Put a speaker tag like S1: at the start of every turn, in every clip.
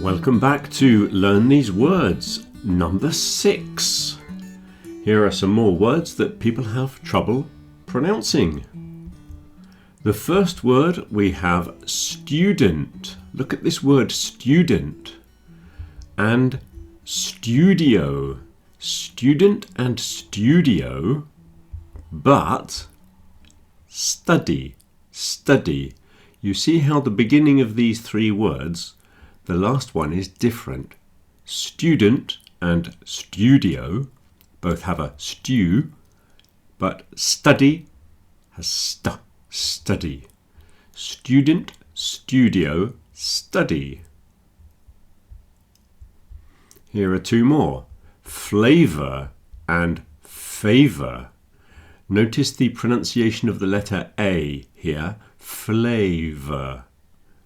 S1: Welcome back to Learn These Words, number 6. Here are some more words that people have trouble pronouncing. The first word we have student. Look at this word student. And studio. Student and studio, but study. Study. You see how the beginning of these three words, the last one is different. Student and studio both have a stew, but study has study. Student, studio, study. Here are two more. Flavor and favor. Notice the pronunciation of the letter A here. Flavor,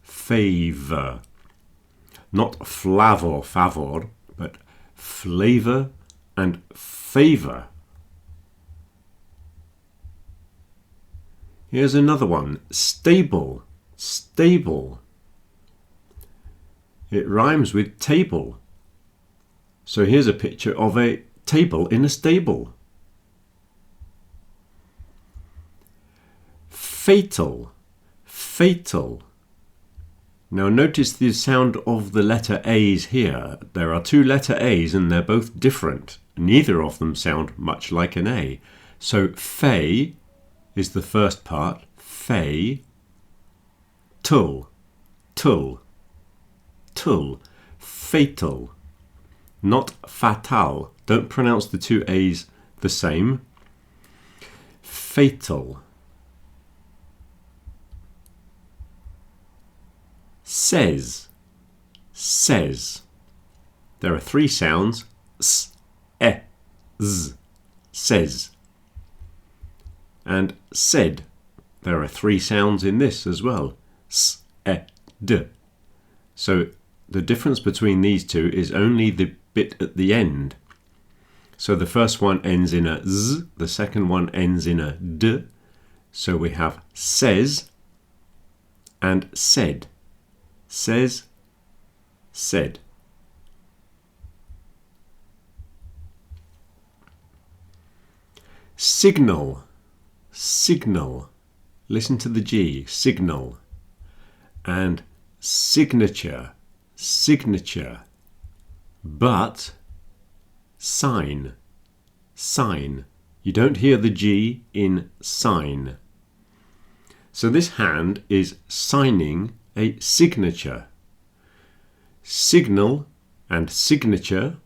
S1: favor. Not flavor, favor, but flavor and favor. Here's another one. Stable, stable. It rhymes with table. So here's a picture of a table in a stable. Fatal, fatal. Now notice the sound of the letter A's here. There are two letter A's and they're both different. Neither of them sound much like an A. So fay is the first part. Fay. Tull, tull, tull. Fatal. Not fatal. Don't pronounce the two A's the same. Fatal. Says, says. There are three sounds. S, e, z. Says. And said. There are three sounds in this as well. S, e, d. So the difference between these two is only the bit at the end. So the first one ends in a z, the second one ends in a d. So we have says and said. Says, said. Signal, signal. Listen to the G, signal. And signature, signature. But sign, sign. You don't hear the G in sign. So this hand is signing a signature. Signal and signature,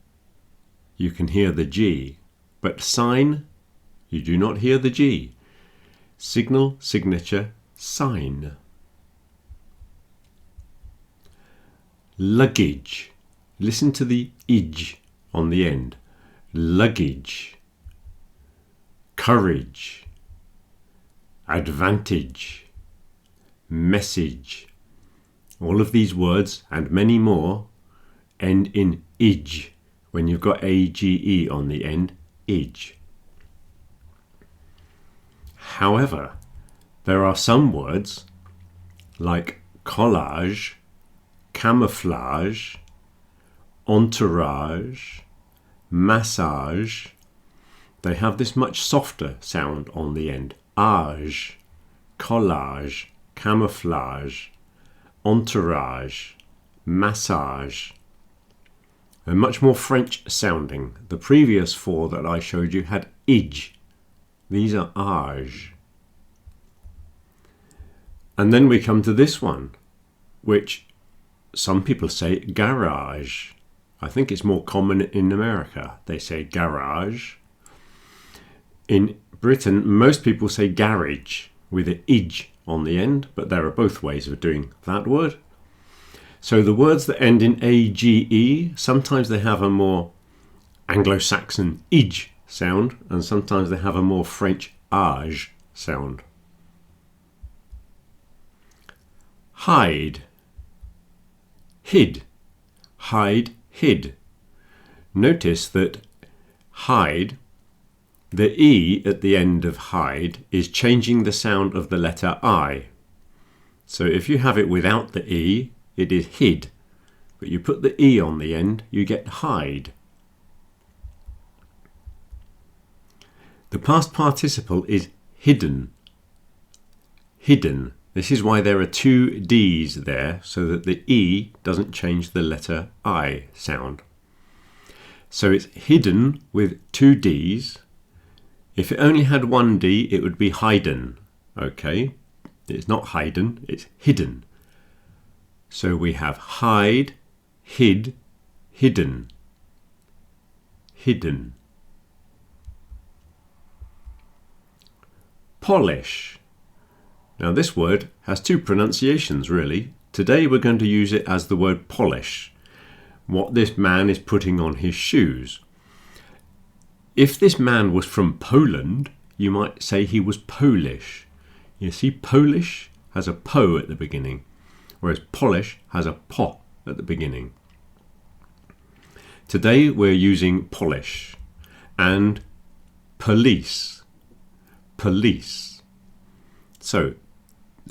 S1: you can hear the G, but sign, you do not hear the G. Signal, signature, sign. Luggage. Listen to the ij on the end. Luggage. Courage. Advantage. Message. All of these words and many more end in ij when you've got age on the end. Ij. However, there are some words like collage, camouflage, entourage, massage. They have this much softer sound on the end. Age, collage, camouflage, entourage, massage. They're much more French sounding. The previous four that I showed you had ij. These are age. And then we come to this one, which some people say garage. I think it's more common in America. They say garage. In Britain, most people say garage with an ij on the end, but there are both ways of doing that word. So the words that end in age, sometimes they have a more Anglo-Saxon ij sound, and sometimes they have a more French age sound. Hide. Hid. Hide, hid. Notice that hide, the E at the end of hide, is changing the sound of the letter I. So if you have it without the E, it is hid. but you put the E on the end, you get hide. The past participle is hidden. Hidden. This is why there are two D's there, so that the E doesn't change the letter I sound. So it's hidden with two D's. If it only had one D, it would be hidden. Okay, it's not hidden, it's hidden. So we have hide, hid, hidden. Hidden. Polish. Now this word has two pronunciations really. Today we're going to use it as the word polish, what this man is putting on his shoes. If this man was from Poland, you might say he was Polish. You see, Polish has a po at the beginning, whereas Polish has a po at the beginning. Today we're using polish and police. Police. So,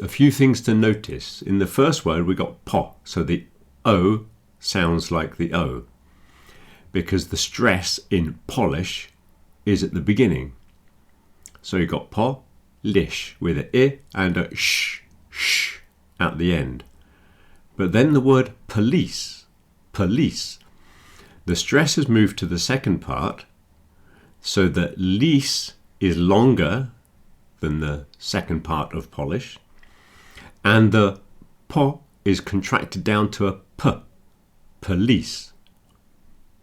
S1: a few things to notice. In the first word we got po, so the O sounds like the O, because the stress in polish is at the beginning. So you got polish with an I and a sh at the end. But then the word police, police, the stress has moved to the second part, so that lis is longer than the second part of polish, and the po is contracted down to a p, police,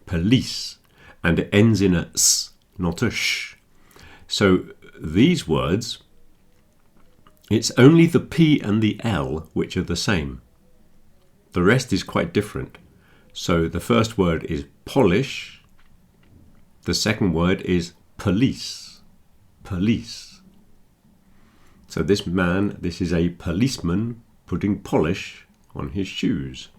S1: police, and it ends in a s, not a sh. So these words, it's only the P and the L which are the same. The rest is quite different. So the first word is polish, the second word is police, police. So this man, this is a policeman putting polish on his shoes.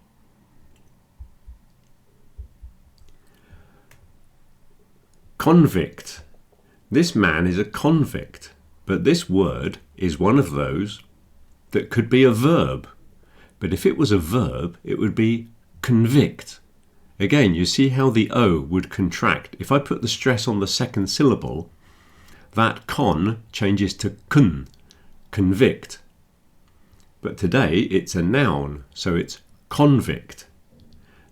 S1: Convict. This man is a convict, but this word is one of those that could be a verb. But if it was a verb, it would be convict. Again, you see how the O would contract. If I put the stress on the second syllable, that con changes to kun, convict. But today it's a noun, so it's convict.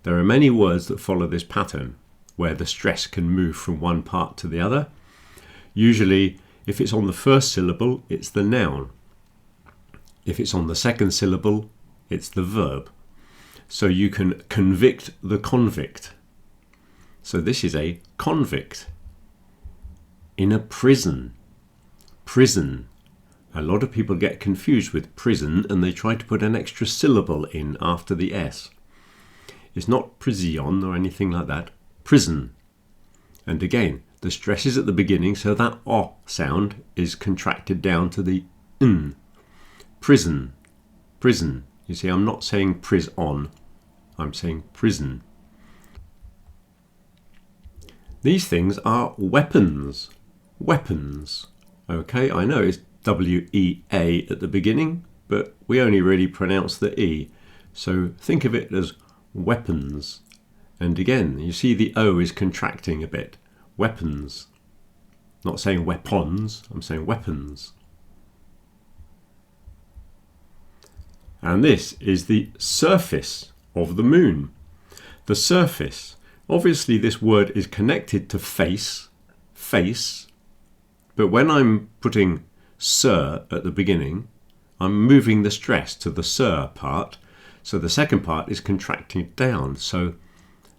S1: There are many words that follow this pattern, where the stress can move from one part to the other. Usually, if it's on the first syllable, it's the noun. If it's on the second syllable, it's the verb. So you can convict the convict. So this is a convict. In a prison. Prison. A lot of people get confused with prison and they try to put an extra syllable in after the S. It's not prison or anything like that. Prison. And again, the stress is at the beginning, so that O sound is contracted down to the N. Prison. Prison. You see, I'm not saying prison, I'm saying prison. These things are weapons. Weapons. Okay, I know it's W-E-A at the beginning, but we only really pronounce the E. So think of it as weapons. And again, you see the O is contracting a bit. Weapons. Not saying weapons, I'm saying weapons. And this is the surface of the moon. The surface. Obviously this word is connected to face, face, but when I'm putting sir at the beginning, I'm moving the stress to the sir part, so the second part is contracting down. So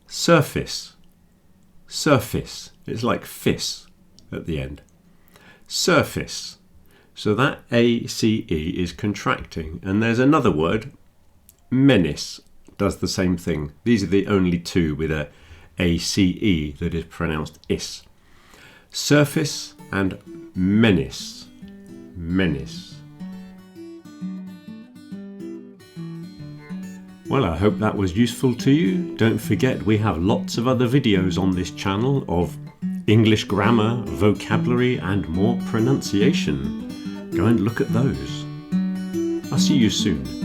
S1: surface, surface, it's like fis at the end. Surface. So that A-C-E is contracting. And there's another word, menace, does the same thing. These are the only two with a A-C-E that is pronounced is. Surface and menace. Menace. Well, I hope that was useful to you. Don't forget we have lots of other videos on this channel of English grammar, vocabulary and more pronunciation. Go and look at those. I'll see you soon.